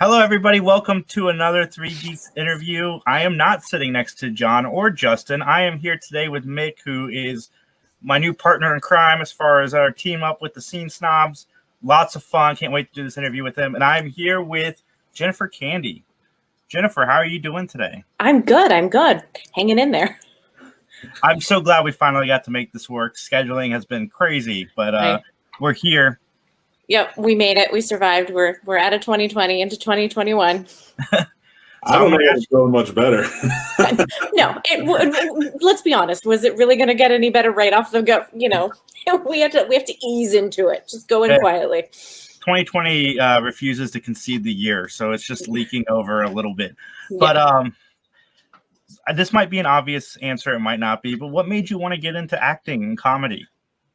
Hello, everybody. Welcome to another Three Geeks interview. I am not sitting next to John or Justin. I am here today with Mick, who is my new partner in crime as far as our team up with the Scene Snobs. Lots of fun. Can't wait to do this interview with him. And I'm here with Jennifer Candy. Jennifer, how are you doing today? I'm good. Hanging in there. I'm so glad we finally got to make this work. Scheduling has been crazy, but we're here. Yep, we made it. We survived. We're out of 2020 into 2021. I don't know if it's going much better. No, let's be honest. Was it really going to get any better right off the go? You know, we have to ease into it. Just go in quietly. 2020 refuses to concede the year, so it's just leaking over a little bit. But this might be an obvious answer. It might not be. But what made you want to get into acting and comedy?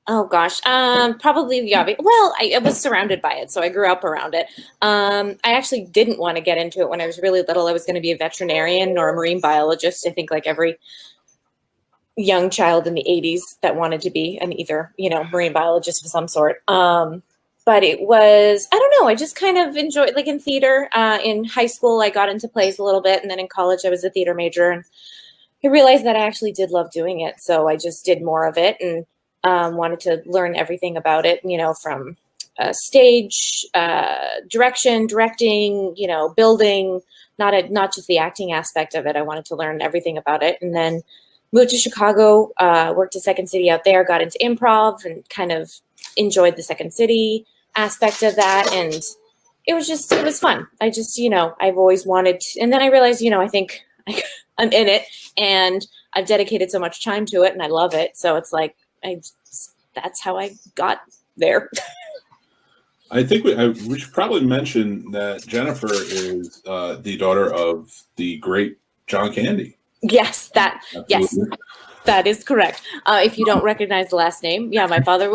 Oh gosh, probably the obvious. Well, I was surrounded by it, so I grew up around it. I actually didn't want to get into it when I was really little. I was going to be a veterinarian or a marine biologist. I think like every young child in the 80s that wanted to be an either, marine biologist of some sort. But it was, I don't know, I just kind of enjoyed, like in theater. In high school, I got into plays a little bit, and then in college, I was a theater major, and I realized that I actually did love doing it. So I just did more of it, and wanted to learn everything about it, from stage, directing, building, not just the acting aspect of it. I wanted to learn everything about it. And then moved to Chicago, worked at Second City out there, got into improv and kind of enjoyed the Second City aspect of that. And it was fun. I just, I've always wanted to, and then I realized, I think I'm in it and I've dedicated so much time to it and I love it. So it's like, that's how I got there. I think we should probably mention that Jennifer is the daughter of the great John Candy. Yes, that is correct. If you don't recognize the last name, my father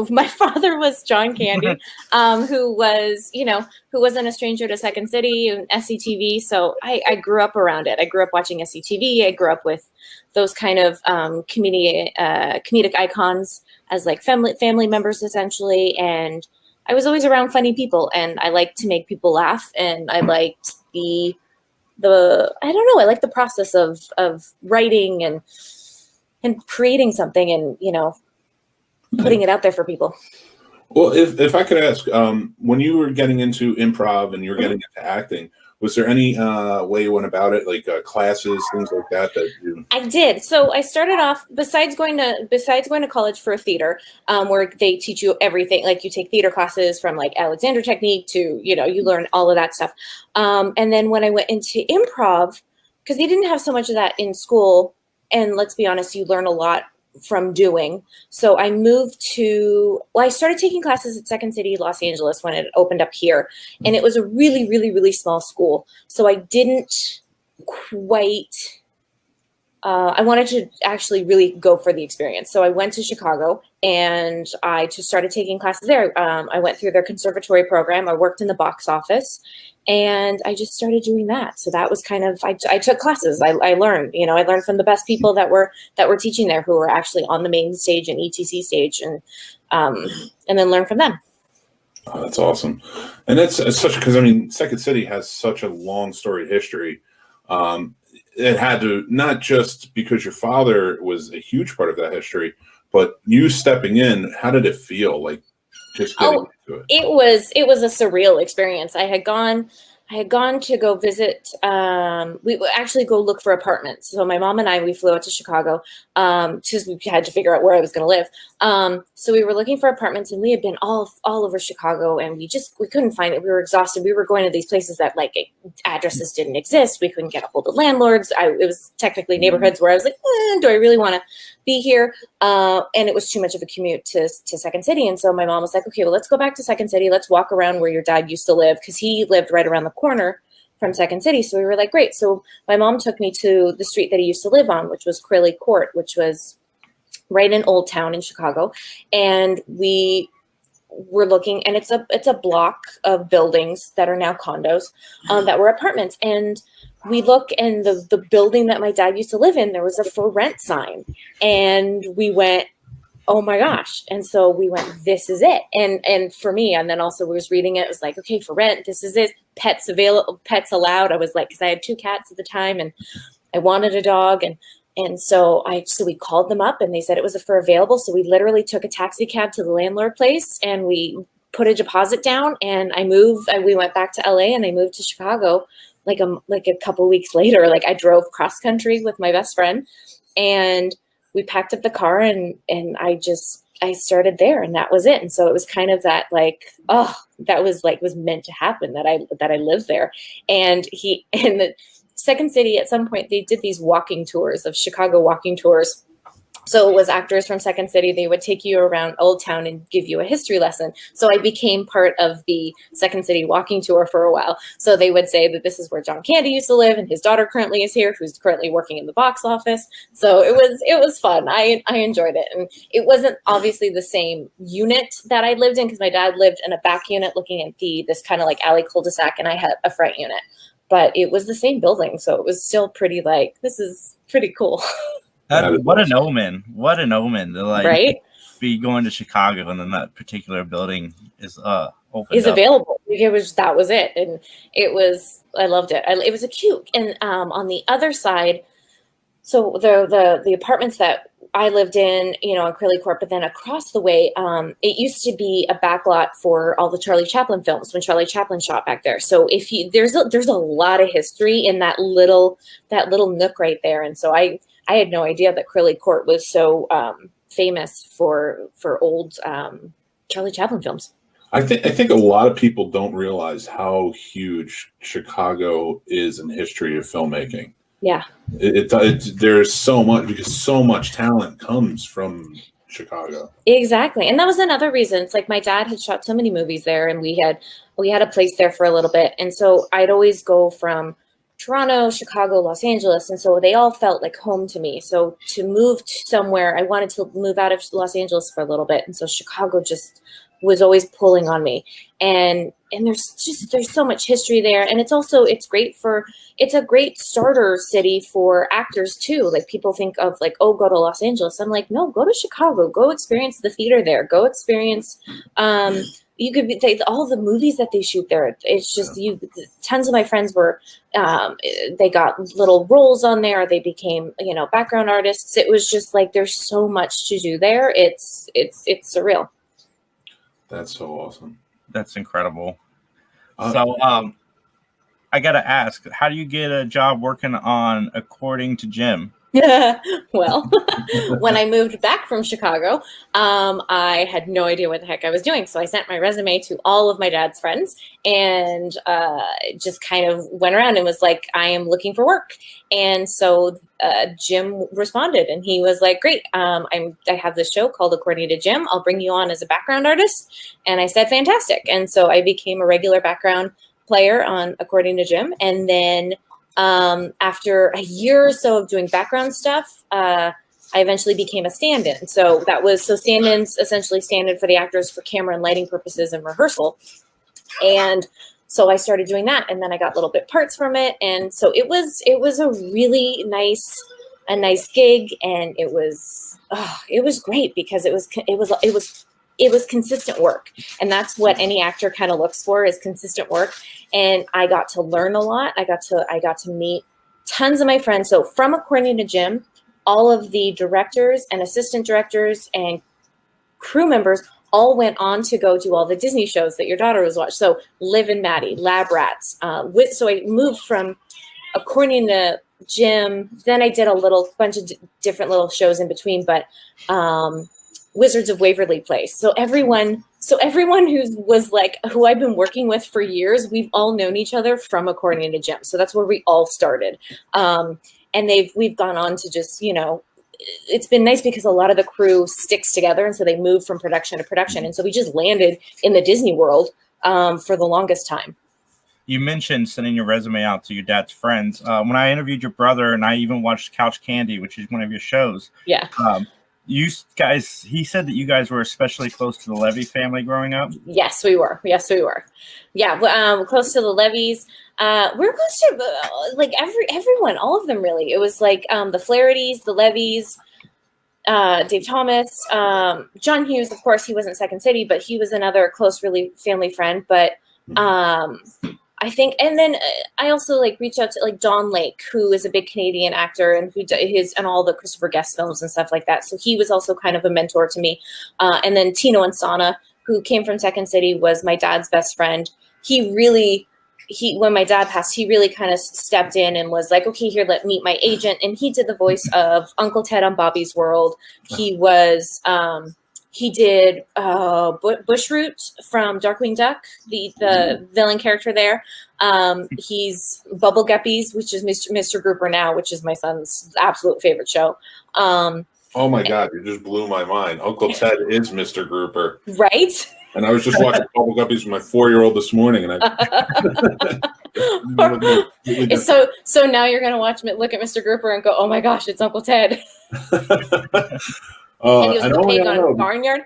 was John Candy, who wasn't a stranger to Second City and SCTV. So I grew up around it. I grew up watching SCTV. I grew up with those kind of comedic icons as like family members essentially. And I was always around funny people, and I liked to make people laugh, and I liked I like the process of writing and creating something and, putting it out there for people. Well, if I could ask, when you were getting into improv and you were getting into acting, was there any way you went about it, like classes, things like that you... I did. So I started off, besides going to college for a theater, where they teach you everything, like you take theater classes from like Alexander Technique to, you learn all of that stuff. And then when I went into improv, because they didn't have so much of that in school, and let's be honest, you learn a lot from doing. So I I started taking classes at Second City, Los Angeles when it opened up here. And it was a really, really, really small school. So I didn't quite, I wanted to actually really go for the experience. So I went to Chicago and I just started taking classes there. I went through their conservatory program. I worked in the box office. And I just started doing that. So that was kind of, I took classes. I learned, I learned from the best people that were teaching there, who were actually on the main stage and ETC stage, and then learn from them. Oh, that's awesome. And it's such, because Second City has such a long storied history. It had to, not just because your father was a huge part of that history, but you stepping in, how did it feel? Like, just getting into it. It was a surreal experience. I had gone to go visit. We would actually go look for apartments. So my mom and we flew out to Chicago because we had to figure out where I was going to live. So we were looking for apartments, and we had been all over Chicago, and we couldn't find it. We were exhausted. We were going to these places that like addresses didn't exist. We couldn't get a hold of landlords. It was technically neighborhoods where I was like, do I really want to be here? And it was too much of a commute to Second City. And so my mom was like, okay, well, let's go back to Second City. Let's walk around where your dad used to live, because he lived right around the corner from Second City. So we were like, great. So my mom took me to the street that he used to live on, which was Crilly Court, which was right in Old Town in Chicago. And we were looking, and it's a block of buildings that are now condos that were apartments. And we look, and the building that my dad used to live in, there was a for rent sign. And we went, oh my gosh. And so we went, this is it. And for me, and then also we was reading it, it was like, okay, for rent, this is it. Pets available, pets allowed. I was like, because I had 2 cats at the time and I wanted a dog. And so we called them up and they said it was for available. So we literally took a taxi cab to the landlord place and we put a deposit down, and we went back to LA and I moved to Chicago like a couple weeks later. Like I drove cross country with my best friend and we packed up the car and I started there, and that was it. And so it was kind of that like, oh, that was meant to happen, that I lived there. And the Second City, at some point, they did these walking tours of Chicago, walking tours. So it was actors from Second City. They would take you around Old Town and give you a history lesson. So I became part of the Second City walking tour for a while. So they would say that this is where John Candy used to live, and his daughter currently is here, who's currently working in the box office. So it was fun. I enjoyed it. And it wasn't obviously the same unit that I lived in, because my dad lived in a back unit looking at this kind of like alley cul-de-sac, and I had a front unit. But it was the same building. So it was still pretty like, this is pretty cool. What an omen! What an omen to like right? be going to Chicago and then that particular building is available. That was it, and I loved it. It was a cute. And on the other side, so the apartments that I lived in, on Crilly Court, but then across the way, it used to be a backlot for all the Charlie Chaplin films when Charlie Chaplin shot back there. So there's a lot of history in that little nook right there, and so I had no idea that Crilly Court was so famous for old Charlie Chaplin films. I think a lot of people don't realize how huge Chicago is in history of filmmaking. Yeah, there's so much, because so much talent comes from Chicago. Exactly, and that was another reason. It's like my dad had shot so many movies there, and we had a place there for a little bit, and so I'd always go from Toronto, Chicago, Los Angeles. And so they all felt like home to me. So to move to somewhere, I wanted to move out of Los Angeles for a little bit. And so Chicago just was always pulling on me. And there's so much history there. And it's a great starter city for actors too. Like people think of like, oh, go to Los Angeles. I'm like, no, go to Chicago, go experience the theater there, go experience, you could be all the movies that they shoot there. It's just tons of my friends were, they got little roles on there. They became, background artists. It was just like, there's so much to do there. It's surreal. That's so awesome. That's incredible. So, I got to ask, how do you get a job working on According to Jim? Well, when I moved back from Chicago, I had no idea what the heck I was doing. So I sent my resume to all of my dad's friends and just kind of went around and was like, I am looking for work. And so Jim responded and he was like, great. I have this show called According to Jim. I'll bring you on as a background artist. And I said, fantastic. And so I became a regular background player on According to Jim. And then after a year or so of doing background stuff, I eventually became a stand-in. So stand-ins essentially stand-in for the actors for camera and lighting purposes and rehearsal. And so I started doing that, and then I got little bit parts from it. And so it was a really nice gig, and it was great because it was consistent work. And that's what any actor kind of looks for, is consistent work. And I got to learn a lot. I got to meet tons of my friends. So from According to Jim, all of the directors and assistant directors and crew members all went on to go do all the Disney shows that your daughter was watching. So Liv and Maddie, Lab Rats. So I moved from According to Jim. Then I did a bunch of different little shows in between, but Wizards of Waverly Place. So everyone who I've been working with for years, we've all known each other from According to Jim. So that's where we all started. And we've gone on to just, it's been nice because a lot of the crew sticks together. And so they move from production to production. And so we just landed in the Disney world for the longest time. You mentioned sending your resume out to your dad's friends. When I interviewed your brother, and I even watched Couch Candy, which is one of your shows. Yeah. You guys, he said that you guys were especially close to the Levy family growing up. Yes, we were. Yeah, close to the Levies. We're close to like everyone, all of them really. It was like the Flahertys, the Levies, Dave Thomas, John Hughes, of course, he wasn't Second City, but he was another close, really family friend. But I think, and then I also like reached out to like Don Lake, who is a big Canadian actor and who and all the Christopher Guest films and stuff like that. So he was also kind of a mentor to me. And then Tino Insana, who came from Second City, was my dad's best friend. When my dad passed, he really kind of stepped in and was like, okay, here, let me meet my agent. And he did the voice of Uncle Ted on Bobby's World. He was, he did Bushroot from Darkwing Duck, the villain character there. He's Bubble Guppies, which is Mr. Grouper now, which is my son's absolute favorite show. Oh my God, you just blew my mind. Uncle Ted is Mr. Grouper. Right? And I was just watching Bubble Guppies with my 4-year-old this morning, and so now you're gonna look at Mr. Grouper and go, "Oh my gosh, it's Uncle Ted." And he was the pig on Barnyard.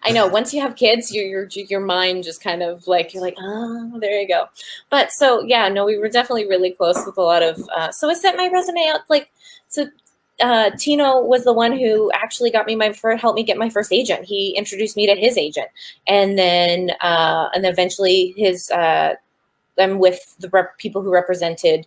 I know. Once you have kids, your mind just kind of like you're like, oh, there you go. But so yeah, no, we were definitely really close with a lot of. So I sent my resume out Tino was the one who actually got me helped me get my first agent. He introduced me to his agent, and then eventually I'm with the people who represented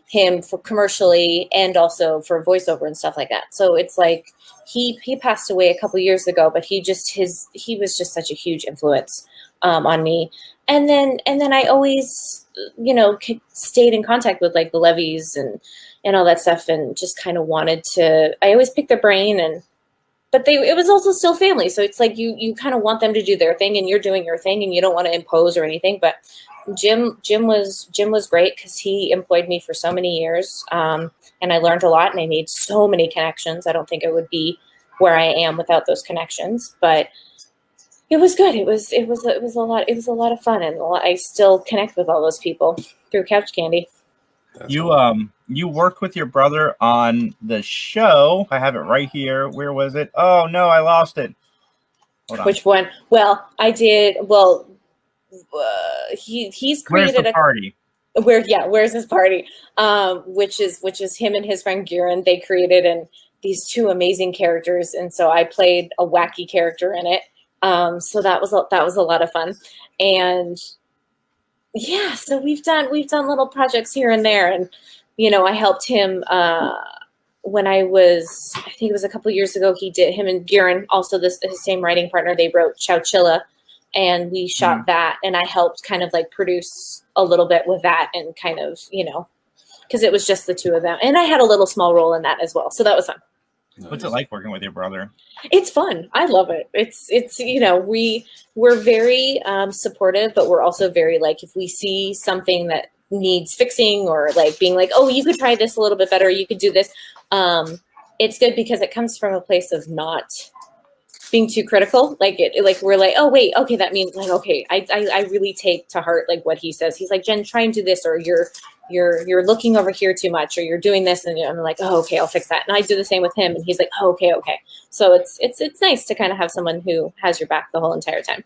him for commercially and also for voiceover and stuff like that. So it's like he passed away a couple years ago, but he was just such a huge influence on me. And then I always stayed in contact with like the Levies and all that stuff, and just kind of wanted to. I always picked their brain, but it was also still family. So it's like you kind of want them to do their thing, and you're doing your thing, and you don't want to impose or anything. But Jim was great because he employed me for so many years, and I learned a lot, and I made so many connections. I don't think I would be where I am without those connections, but it was good. It was a lot of fun, and I still connect with all those people through Couch Candy. You worked with your brother on the show. I have it right here. Where was it? Oh no, I lost it. Hold on. Which one? Well, I did. Well, he's created a party. Where's his party? Which is him and his friend Garen. They created these two amazing characters, and so I played a wacky character in it. So that was a lot of fun, and yeah. So we've done little projects here and there, and I helped him when I think it was a couple years ago. Him and Garen, also his same writing partner, they wrote Chowchilla, and we shot that, and I helped kind of like produce a little bit with that, and kind of because it was just the two of them, and I had a little small role in that as well, so that was fun. Nice. What's it like working with your brother? It's fun. I love it. It's we're very supportive, but we're also very like, if we see something that needs fixing or like being like, oh, you could try this a little bit better, you could do this. It's good because it comes from a place of not being too critical. Like we're like, oh wait, okay, that means like, okay, I really take to heart like what he says. He's like, Jen, try and do this, or you're looking over here too much, or you're doing this, and I'm like, oh, okay, I'll fix that. And I do the same with him, and he's like, oh, okay. So it's nice to kind of have someone who has your back the whole entire time.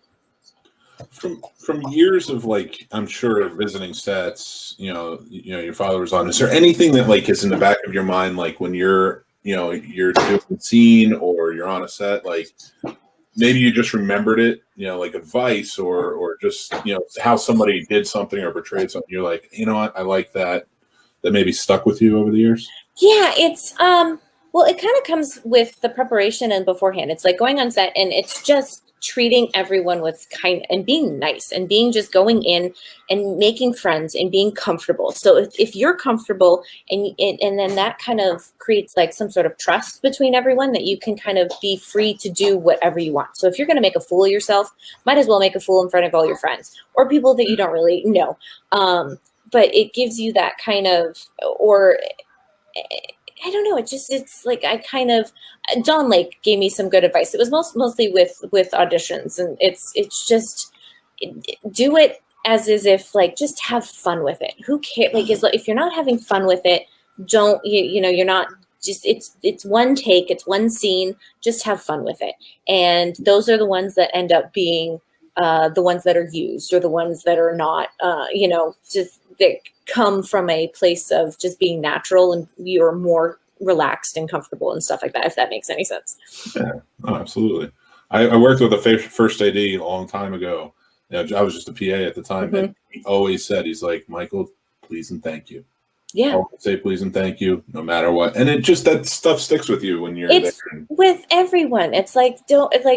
From years of like, I'm sure visiting sets, your father was on. Is there anything that like is in the back of your mind, like when you're doing a scene or you're on a set, like maybe you just remembered it, like advice or just, how somebody did something or portrayed something. You're like, you know what? I like that maybe stuck with you over the years. Yeah, it's, well, it kind of comes with the preparation and beforehand. It's like going on set, and it's just treating everyone with kind and being nice and being just going in and making friends and being comfortable. So if you're comfortable and then that kind of creates like some sort of trust between everyone, that you can kind of be free to do whatever you want. So if you're going to make a fool of yourself, might as well make a fool in front of all your friends or people that you don't really know. But it gives you that kind of, or I don't know. It's like Don Lake gave me some good advice. It was mostly with auditions, and it's just do it as if like just have fun with it. Who cares? Like, if you're not having fun with it, don't you're not just it's one take, it's one scene. Just have fun with it, and those are the ones that end up being the ones that are used, or the ones that are not. Just that come from a place of just being natural, and you're more relaxed and comfortable and stuff like that, if that makes any sense. Yeah, oh, absolutely. I worked with a first AD a long time ago. I was just a PA at the time, and he always said, he's like, Michael, please and thank you. Yeah. Always say please and thank you, no matter what. And it just, that stuff sticks with you when you're there. With everyone. It's like,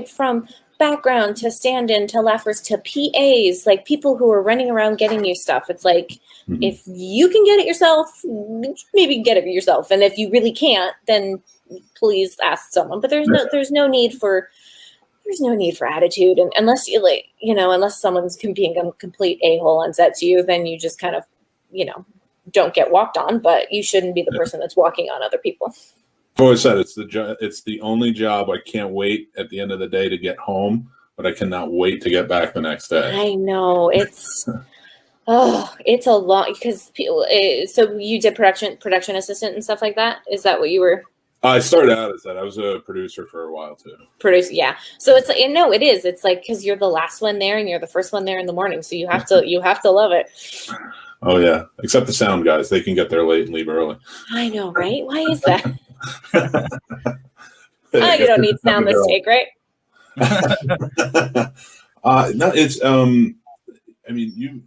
from background to stand-in to laughers to PAs, like people who are running around getting you stuff. It's like, if you can get it yourself, maybe get it yourself. And if you really can't, then please ask someone. But there's no need for attitude. And unless unless someone's being a complete a-hole on set to you, then you just kind of, don't get walked on, but you shouldn't be the person that's walking on other people. I've always said it's the only job I can't wait at the end of the day to get home, but I cannot wait to get back the next day. I know it's it's a lot because people. So you did production assistant and stuff like that. Is that what you were? I started out as that. I was a producer for a while too. Yeah. So it's it is. It's like because you're the last one there and you're the first one there in the morning, so you have to love it. Oh yeah, except the sound guys, they can get there late and leave early. I know, right? Why is that? You don't need sound mistake, right? No, it's I mean, you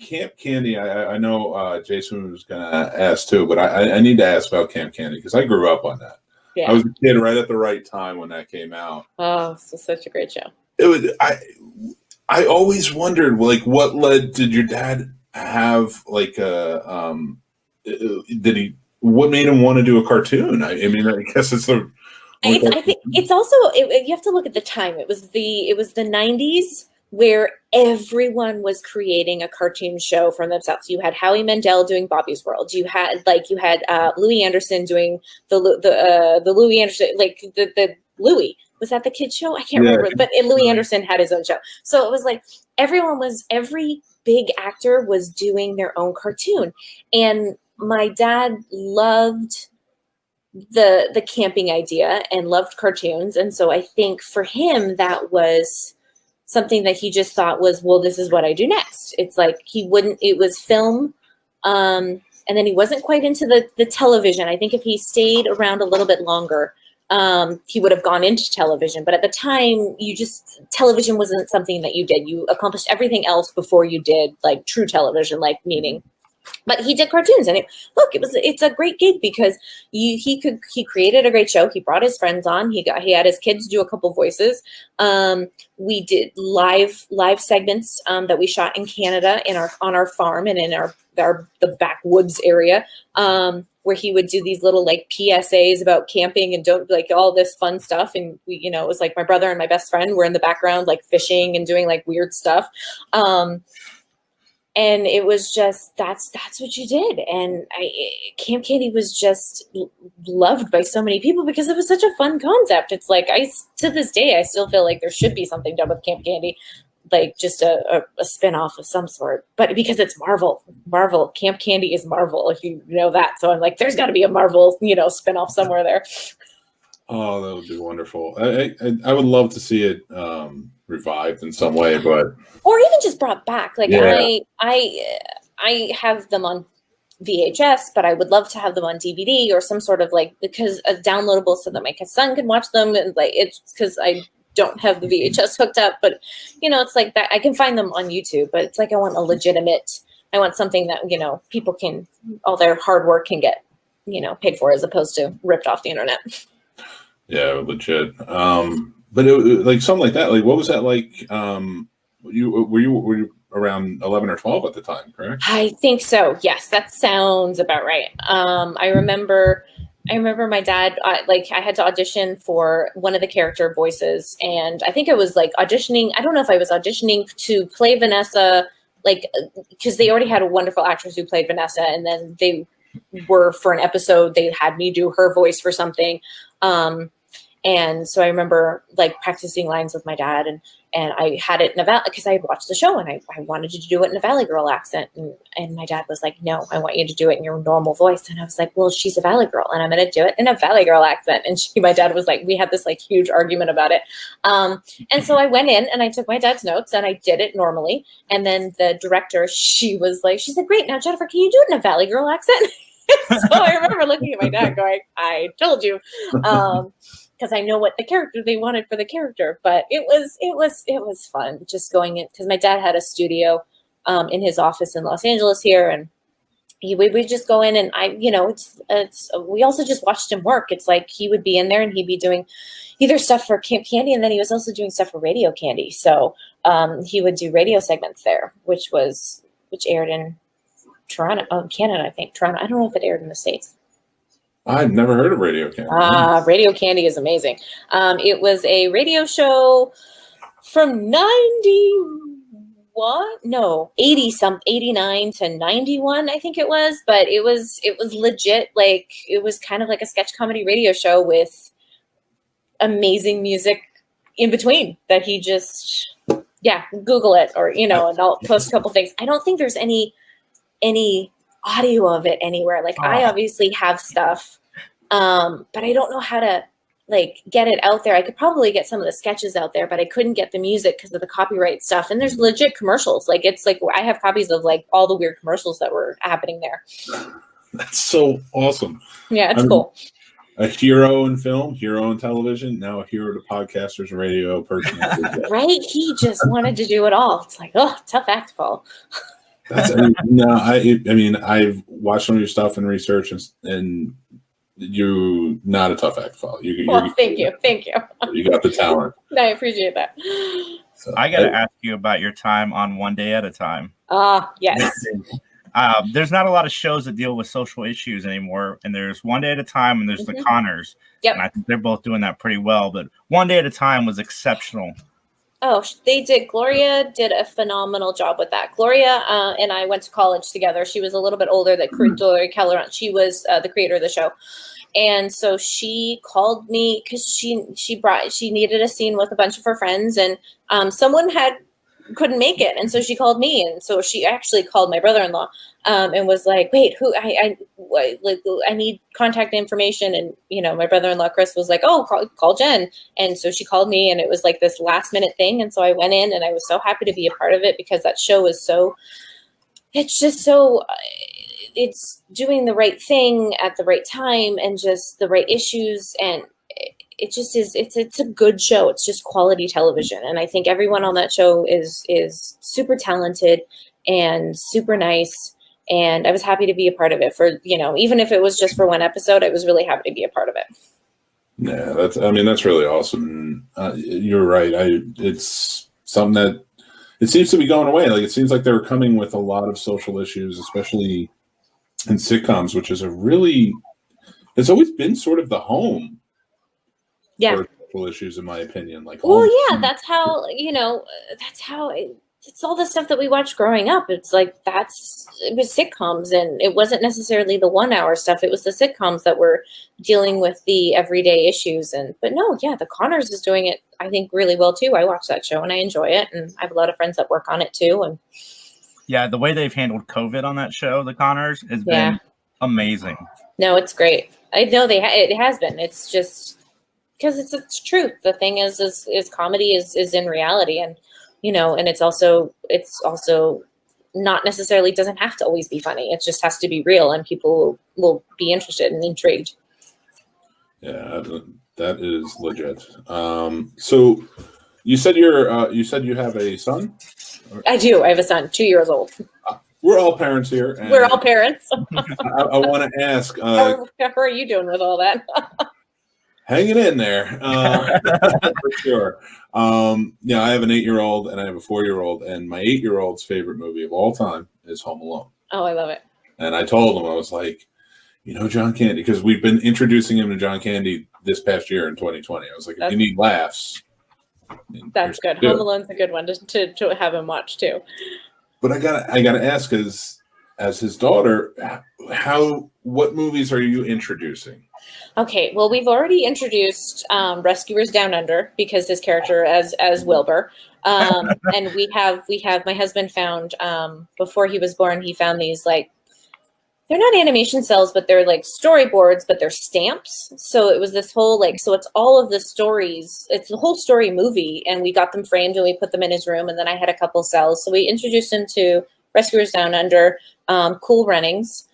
Camp Candy. I know Jason was gonna ask too, but I need to ask about Camp Candy because I grew up on that. Yeah. I was a kid right at the right time when that came out. Oh, so such a great show. It was. I always wondered, like, what did your dad have like what made him want to do a cartoon? I mean, I guess it's the. I think it's also you have to look at the time. It was the 90s where everyone was creating a cartoon show for themselves. You had Howie Mandel doing Bobby's World. You had Louis Anderson doing the Louis Anderson, like the Louis. Was that the kids show? I can't remember. But Louis Anderson had his own show. So it was like every big actor was doing their own cartoon. And my dad loved the camping idea and loved cartoons. And so I think for him, that was something that he just thought was, well, this is what I do next. It's like it was film. And then he wasn't quite into the television. I think if he stayed around a little bit longer, he would have gone into television. But at the time, television wasn't something that you did. You accomplished everything else before you did like true television, like meaning. But he did cartoons, and it's a great gig because he created a great show. He brought his friends on. He had his kids do a couple voices. We did live segments that we shot in Canada on our farm and in the backwoods area. Where he would do these little like PSAs about camping and don't like all this fun stuff. And we, it was like my brother and my best friend were in the background, like fishing and doing like weird stuff. And it was just, that's what you did. And Camp Candy was just loved by so many people because it was such a fun concept. It's like, to this day, I still feel like there should be something done with Camp Candy, like just a spin-off of some sort. But because it's Marvel, Camp Candy is Marvel, if you know that. So I'm like, there's got to be a Marvel, spin-off somewhere there. Oh, that would be wonderful. I would love to see it revived in some way, or even just brought back. Like I have them on VHS, but I would love to have them on DVD or some sort of because downloadable so that my son can watch them. And it's because I don't have the VHS hooked up, but it's like that. I can find them on YouTube, but it's like I want something that people can, all their hard work can get paid for, as opposed to ripped off the internet. Yeah, legit. But it, like something like that. Like, what was that like? Were you around 11 or 12 at the time, correct? I think so. Yes, that sounds about right. I remember my dad, I had to audition for one of the character voices, and I think I was auditioning. I don't know if I was auditioning to play Vanessa, because they already had a wonderful actress who played Vanessa, and then they were, for an episode, they had me do her voice for something. And so I remember practicing lines with my dad, and I had it in a Valley, because I had watched the show and I wanted to do it in a Valley Girl accent. And my dad was like, no, I want you to do it in your normal voice. And I was like, well, she's a Valley Girl and I'm going to do it in a Valley Girl accent. And my dad was like, we had this huge argument about it. And so I went in and I took my dad's notes and I did it normally. And then the director, she said, great. Now, Jennifer, can you do it in a Valley Girl accent? So I remember looking at my dad going, I told you. Because I know what the character they wanted for the character. But it was fun just going in, because my dad had a studio in his office in Los Angeles here, and we would just go in, and we also just watched him work. It's like he would be in there and he'd be doing either stuff for Camp Candy, and then he was also doing stuff for Radio Candy. So he would do radio segments there, which aired in Toronto, Canada, I think. Toronto. I don't know if it aired in the States. I've never heard of Radio Candy. Radio Candy is amazing. It was a radio show from 89 to 91, I think it was, but it was legit. Like, it was kind of like a sketch comedy radio show with amazing music in between that he just, Google it, or, and I'll post a couple things. I don't think there's any audio of it anywhere. Like, I obviously have stuff, but I don't know how to get it out there. I could probably get some of the sketches out there, but I couldn't get the music because of the copyright stuff. And there's legit commercials. It's like I have copies of all the weird commercials that were happening there. That's so awesome. Yeah, it's cool. A hero in film, hero in television, now a hero to podcasters, radio person. Right? He just wanted to do it all. It's like, tough act to follow. I've watched some of your stuff and research, and you're not a tough act to follow. Thank you. You got the talent. I appreciate that. So, I got to ask you about your time on One Day at a Time. Yes. There's not a lot of shows that deal with social issues anymore, and there's One Day at a Time, and there's the Connors. Yep. And I think they're both doing that pretty well, but One Day at a Time was exceptional. Oh, they did. Gloria did a phenomenal job with that. Gloria and I went to college together. She was a little bit older than Gloria Keller. She was the creator of the show. And so she called me because she needed a scene with a bunch of her friends, and someone couldn't make it, and so she called me, and so she actually called my brother-in-law and was like, wait, who I need contact information, and my brother-in-law Chris was like, oh, call Jen. And so she called me, and it was like this last minute thing, and so I went in, and I was so happy to be a part of it, because that show is it's doing the right thing at the right time, and just the right issues, and it just is. It's a good show. It's just quality television, and I think everyone on that show is super talented and super nice. And I was happy to be a part of it for even if it was just for one episode. I was really happy to be a part of it. Yeah, that's really awesome. You're right. It's something that it seems to be going away. Like, it seems like they were coming with a lot of social issues, especially in sitcoms, which is it's always been sort of the home. Yeah. For social issues, in my opinion. That's how it's all the stuff that we watched growing up. It's like it was sitcoms, and it wasn't necessarily the 1 hour stuff. It was the sitcoms that were dealing with the everyday issues. The Connors is doing it, I think, really well too. I watch that show and I enjoy it, and I have a lot of friends that work on it too. And yeah, the way they've handled COVID on that show, the Connors, has been amazing. No, it's great. I know it has been. It's just because it's truth. The thing is comedy is in reality, and and it's also not necessarily, doesn't have to always be funny. It just has to be real, and people will be interested and intrigued. Yeah, that is legit. So you said you have a son? I do. I have a son, 2 years old. We're all parents here. And we're all parents. I want to ask. How are you doing with all that? Hanging in there, for sure. I have an 8-year-old and I have a 4-year-old, and my 8-year-old's favorite movie of all time is Home Alone. Oh, I love it. And I told him, I was like, John Candy, because we've been introducing him to John Candy this past year in 2020. I was like, if you need laughs, that's good. Home Alone's a good one to have him watch too. But I gotta ask, as his daughter, what movies are you introducing? Okay, well, we've already introduced Rescuers Down Under, because his character as Wilbur, and we have my husband found before he was born, he found these, like, they're not animation cells, but they're like storyboards, but they're stamps. So it was this whole so it's all of the stories. It's the whole story movie, and we got them framed and we put them in his room. And then I had a couple cells, so we introduced him to Rescuers Down Under, Cool Runnings.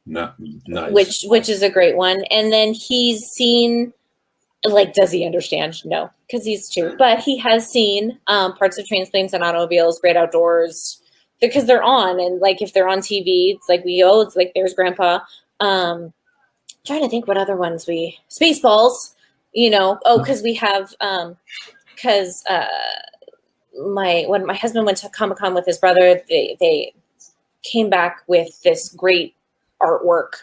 Not nice. which is a great one. And then he's seen, like, does he understand? No, because he's 2. But he has seen parts of Trains, Planes, and Automobiles, Great Outdoors, because they're on. And, like, if they're on TV, it's like it's like, there's Grandpa. Trying to think what other ones Spaceballs, because we have, because when my husband went to Comic-Con with his brother, they came back with this great artwork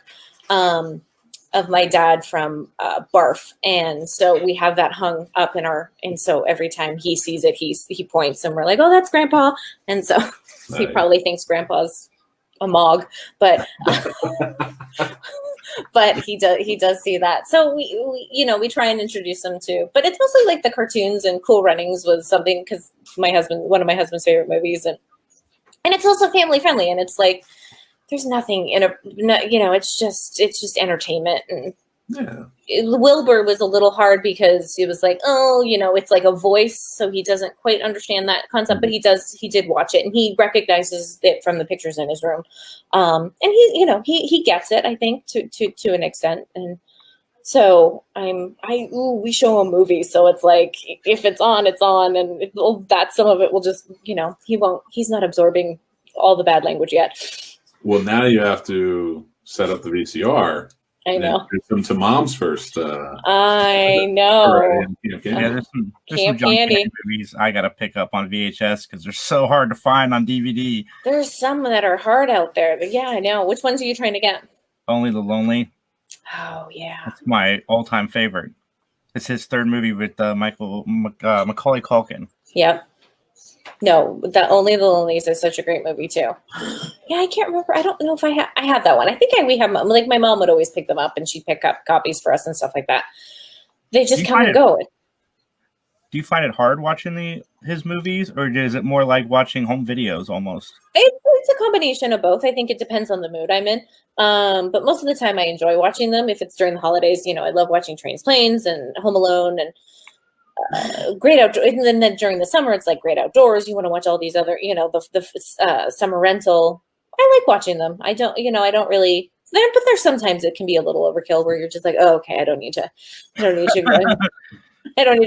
of my dad from Barf, and so we have that hung up and so every time he sees it, he points, and we're like, oh, that's Grandpa, and so he probably thinks Grandpa's a Mog, but but he does see that. So we try and introduce him to, but it's mostly like the cartoons, and Cool Runnings was something because one of my husband's favorite movies, and it's also family friendly, and it's like there's nothing it's just entertainment. And Wilbur was a little hard because he was like, it's like a voice, so he doesn't quite understand that concept, but he did watch it, and he recognizes it from the pictures in his room, and he gets it, I think, to an extent. And so we show him movies, so it's like if it's on, it's on, and that some of it will just he's not absorbing all the bad language yet. Well, now you have to set up the VCR. I know. Introduce them to Mom's first. I know. There's some John Candy movies I gotta pick up on VHS because they're so hard to find on DVD. There's some that are hard out there. But yeah, I know. Which ones are you trying to get? Only the Lonely. Oh yeah. That's my all-time favorite. It's his 3rd movie with Macaulay Culkin. Yep. No, Only the Lonelies is such a great movie too. Yeah, I can't remember. I don't know if I have that one. I think we have, like, my mom would always pick them up, and she'd pick up copies for us and stuff like that. They just come and go. Do you find it hard watching his movies, or is it more like watching home videos almost? It's a combination of both. I think it depends on the mood I'm in. But most of the time I enjoy watching them. If it's during the holidays, I love watching Trains, Planes, and Home Alone, and Great Outdoors. And then during the summer, it's like Great Outdoors. You want to watch all these other, the summer rental. I like watching them. I don't really. But there's sometimes it can be a little overkill where you're just like, oh, okay, I don't need to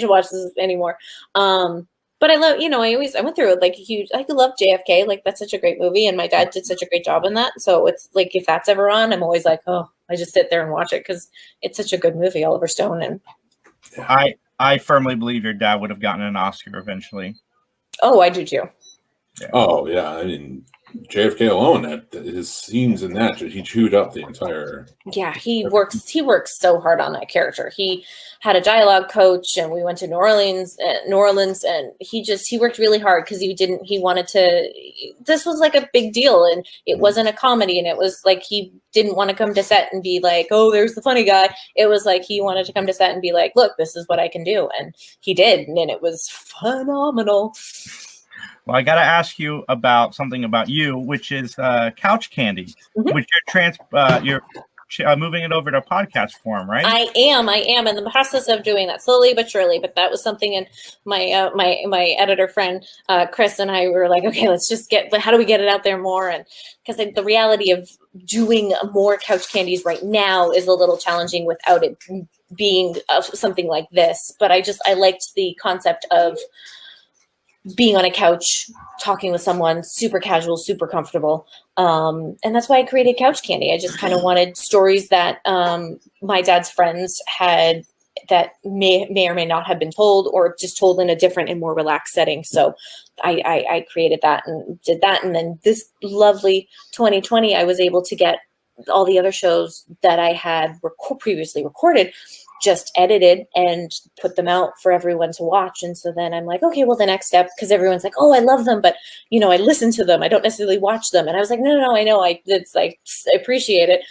watch this anymore. But I love, I went through it like a huge. I love JFK. Like, that's such a great movie, and my dad did such a great job in that. So it's like, if that's ever on, I'm always like, oh, I just sit there and watch it because it's such a good movie. Oliver Stone. And I firmly believe your dad would have gotten an Oscar eventually. Oh, I do too. Yeah. Oh yeah, I mean, JFK alone, his scenes in that, he chewed up the entire. Yeah, he works so hard on that character. He had a dialogue coach, and we went to New Orleans, and he worked really hard because this was like a big deal, and it wasn't a comedy, and it was like he didn't want to come to set and be like, oh, there's the funny guy. It was like he wanted to come to set and be like, look, this is what I can do, and he did, and it was phenomenal. Well, I got to ask you about something about you, which is couch candy, which you're moving it over to podcast form, right? I am in the process of doing that slowly but surely. But that was something, and my editor friend Chris and I were like, okay, let's just how do we get it out there more? And because the reality of doing more couch candies right now is a little challenging without it being something like this. But I liked the concept of being on a couch, talking with someone, super casual, super comfortable. And that's why I created Couch Candy. I just kind of wanted stories that my dad's friends had that may or may not have been told, or just told in a different and more relaxed setting. So I created that and did that. And then this lovely 2020, I was able to get all the other shows that I had previously recorded, just edited and put them out for everyone to watch. And so then I'm like, okay, well, the next step, because everyone's like, oh, I love them, but I listen to them, I don't necessarily watch them. And I was like, no, I know, I appreciate it.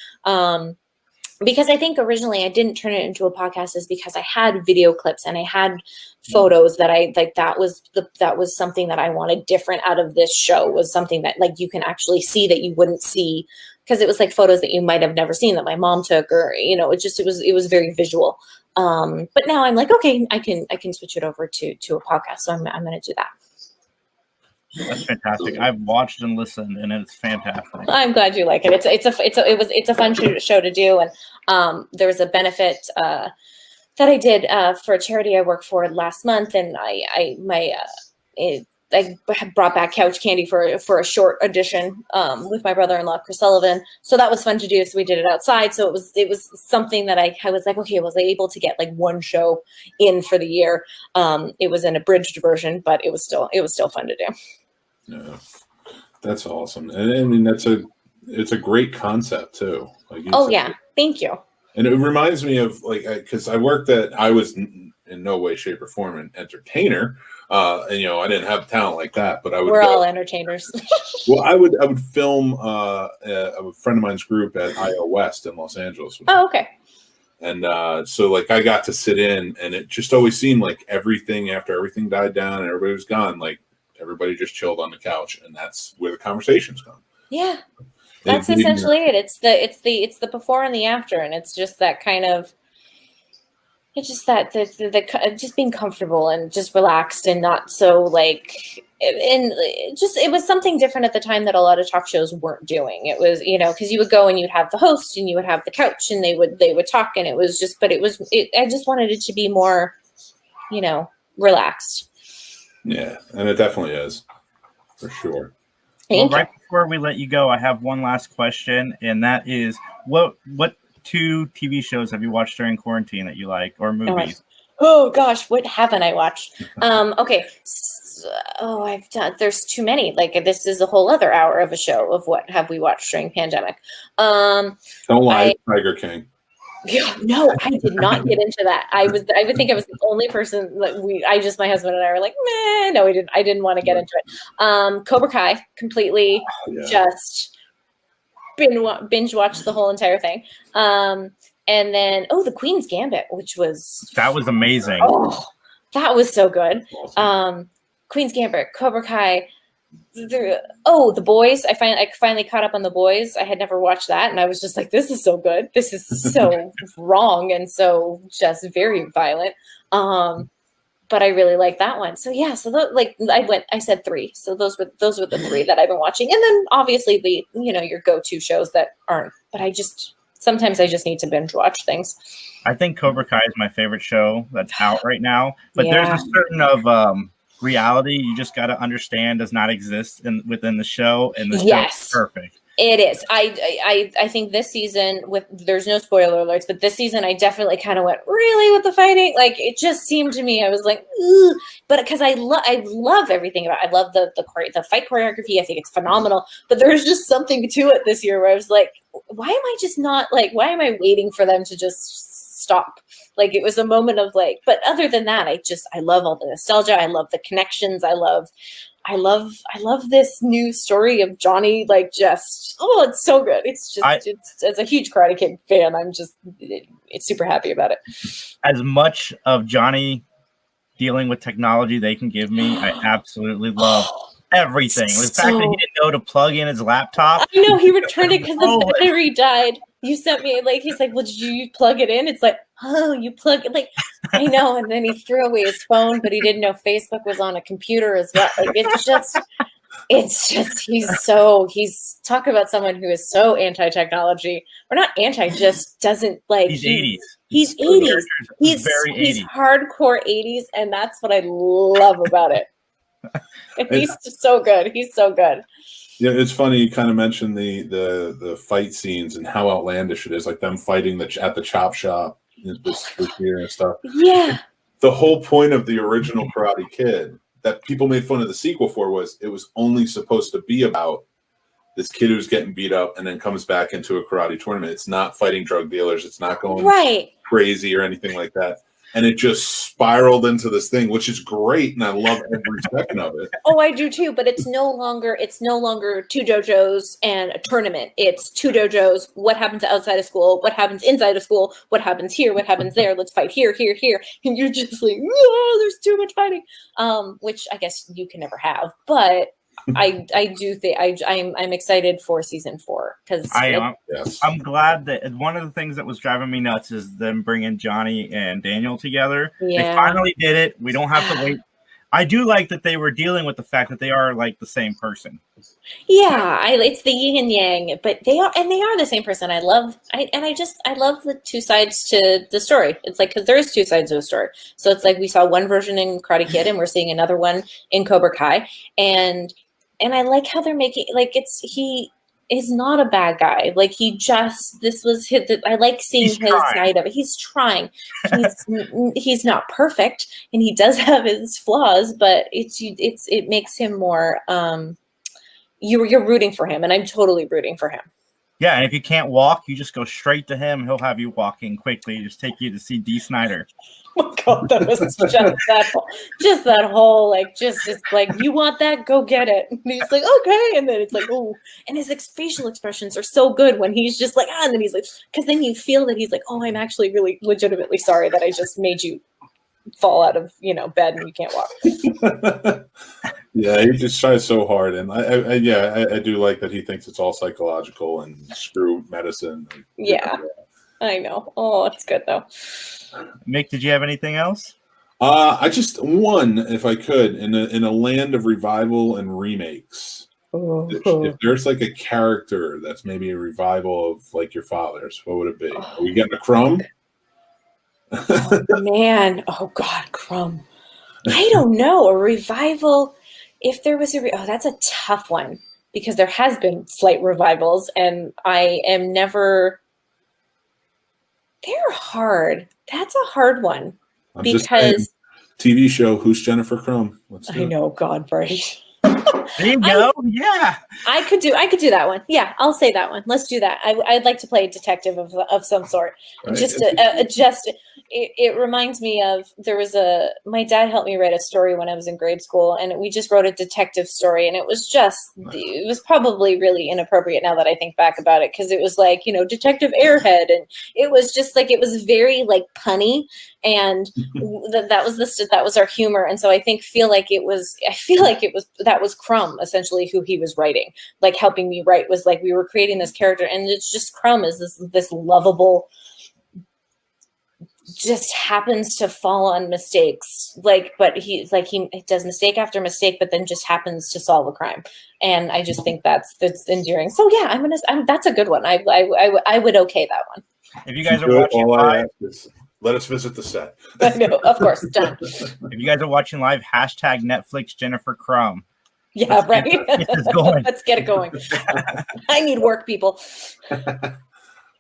Because I think originally I didn't turn it into a podcast is because I had video clips and I had photos that I like. That was something that I wanted different out of this show, was something that like you can actually see that you wouldn't see, because it was like photos that you might have never seen that my mom took, or it was very visual. But now I'm like, okay, I can switch it over to a podcast, so I'm going to do that. That's fantastic. I've watched and listened, and it's fantastic. I'm glad you like it. It's a fun show to do, and there was a benefit that I did for a charity I work for last month, and I brought back couch candy for a short audition with my brother-in-law Chris Sullivan. So that was fun to do. So we did it outside. So it was something that I was like, okay, was I able to get like one show in for the year? It was an abridged version, but it was still fun to do. Yeah, that's awesome. And I mean, it's a great concept too. Like yeah, thank you. And it reminds me of because I was in no way, shape, or form an entertainer. And I didn't have talent like that, but we're all entertainers. Well, I would film a friend of mine's group at IO West in Los Angeles. Oh, okay. And so I got to sit in, and it just always seemed like after everything died down and everybody was gone, like everybody just chilled on the couch, and that's where the conversations come. Yeah. That's essentially it. It's the before and the after, and it's just that kind of. It's just that the just being comfortable and just relaxed and not so like, and it was something different at the time that a lot of talk shows weren't doing. It was because you would go and you'd have the host and you would have the couch and they would talk, and it was just I just wanted it to be more relaxed. Yeah, and it definitely is for sure. Right before we let you go, I have one last question, and that is what 2 TV shows have you watched during quarantine that you like, or movies? Oh gosh, what haven't I watched? Okay. I've done. There's too many. Like this is a whole other hour of a show of what have we watched during pandemic. Don't lie, Tiger King. Yeah, no, I did not get into that. I would think I was the only person that my husband and I were like, meh, no, we didn't. I didn't want to get into it. Cobra Kai, completely just binge watched the whole entire thing. And then the Queen's Gambit, that was amazing. Oh, that was so good. Awesome. Queen's Gambit, Cobra Kai. The Boys. I finally caught up on The Boys. I had never watched that, and I was just like, this is so good. This is so wrong and so just very violent. But I really like that one. So yeah, I said 3. So those were the 3 that I've been watching. And then obviously the your go-to shows that aren't, but sometimes I just need to binge watch things. I think Cobra Kai is my favorite show that's out right now, but there's a certain of reality you just got to understand does not exist within the show, and the show is perfect. It is. I think this season, there's no spoiler alerts, but this season I definitely kind of went, really, with the fighting? Like, it just seemed to me, I was like, ugh. But because I love everything about it. I love the fight choreography. I think it's phenomenal. But there's just something to it this year where I was like, why am I waiting for them to just stop? Like, it was a moment of like, but other than that, I love all the nostalgia. I love the connections. I love this new story of Johnny. Like, it's so good. It's just, as a huge Karate Kid fan, it's super happy about it. As much of Johnny dealing with technology they can give me, I absolutely love everything. The fact that he didn't know to plug in his laptop. I know, he returned it because the battery died. You sent me, he's like, well, did you plug it in? It's like, oh, you plug it. Like, I know. And then he threw away his phone, but he didn't know Facebook was on a computer as well. Like, he's talking about someone who is so anti-technology, or not anti, just doesn't like. He's 80s. He's 80s. He's very 80s. He's hardcore 80s. And that's what I love about it. And he's so good. He's so good. Yeah, it's funny you kind of mentioned the fight scenes and how outlandish it is, like them fighting at the chop shop this year and stuff. Yeah. The whole point of the original Karate Kid that people made fun of the sequel for was it was only supposed to be about this kid who's getting beat up and then comes back into a karate tournament. It's not fighting drug dealers. It's not going crazy or anything like that. And it just spiraled into this thing, which is great, and I love every second of it. Oh, I do too. But it's no longer 2 dojos and a tournament. It's 2 dojos. What happens outside of school? What happens inside of school? What happens here? What happens there? Let's fight here, here, here. And you're just like, oh, there's too much fighting. Which I guess you can never have, but. I do think I'm excited for season 4 because I'm glad that one of the things that was driving me nuts is them bringing Johnny and Daniel together. Yeah. They finally did it. We don't have to wait. I do like that they were dealing with the fact that they are like the same person. Yeah, it's the yin and yang, but they are the same person. I love the two sides to the story. It's like, because there's two sides to a story. So it's like we saw one version in Karate Kid, and we're seeing another one in Cobra Kai, and I like how they're making like he is not a bad guy. Like this was his. I like seeing his side of it. He's trying. He's not perfect, and he does have his flaws, but it makes him more. You're rooting for him, and I'm totally rooting for him. Yeah, and if you can't walk, you just go straight to him. He'll have you walking quickly. Just take you to see D. Snyder. Oh my God, that was just that whole like, just like, you want that? Go get it. And he's like, okay, and then it's like, oh, and his facial expressions are so good when he's just like, and then he's like, because then you feel that he's like, oh, I'm actually really legitimately sorry that I just made you fall out of bed and you can't walk. Yeah, he just tries so hard, and I do like that he thinks it's all psychological and screw medicine. Yeah, I know. Oh, it's good though. Mick, did you have anything else? I just one, if I could, in a land of revival and remakes. If there's like a character that's maybe a revival of like your father's, what would it be? Are we getting a Crumb? Oh, man, oh God, Crumb. I don't know, a revival. If there was that's a tough one, because there has been slight revivals, and I am never. They're hard. That's a hard one. I'm because just saying, TV show, Who's Jennifer Crumb? I know, God, right. There you go. Yeah, I could do that one. Yeah, I'll say that one. Let's do that. I'd like to play a detective of some sort. Right. It reminds me of, my dad helped me write a story when I was in grade school, and we just wrote a detective story, and it was probably really inappropriate now that I think back about it, because it was like, Detective Airhead, and it was just like, it was very like punny, and that was our humor. And so I feel like that was Crumb, essentially, who he was writing, like helping me write, was like, we were creating this character, and it's just Crumb is this lovable, just happens to fall on mistakes, but he does mistake after mistake, but then just happens to solve a crime. And I just think that's endearing. So yeah, that's a good one. I would okay that one. If you guys are watching live, let us visit the set. I know, of course, done. If you guys are watching live, hashtag Netflix Jennifer Crumb. Yeah, right. Let's get it going. I need work, people.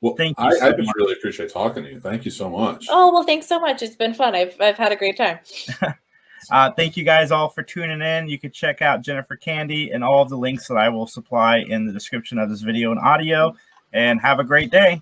Well, thank you. I just really appreciate talking to you. Thank you so much. Oh, well, thanks so much. It's been fun. I've had a great time. Thank you guys all for tuning in. You can check out Jennifer Candy and all of the links that I will supply in the description of this video and audio. And have a great day.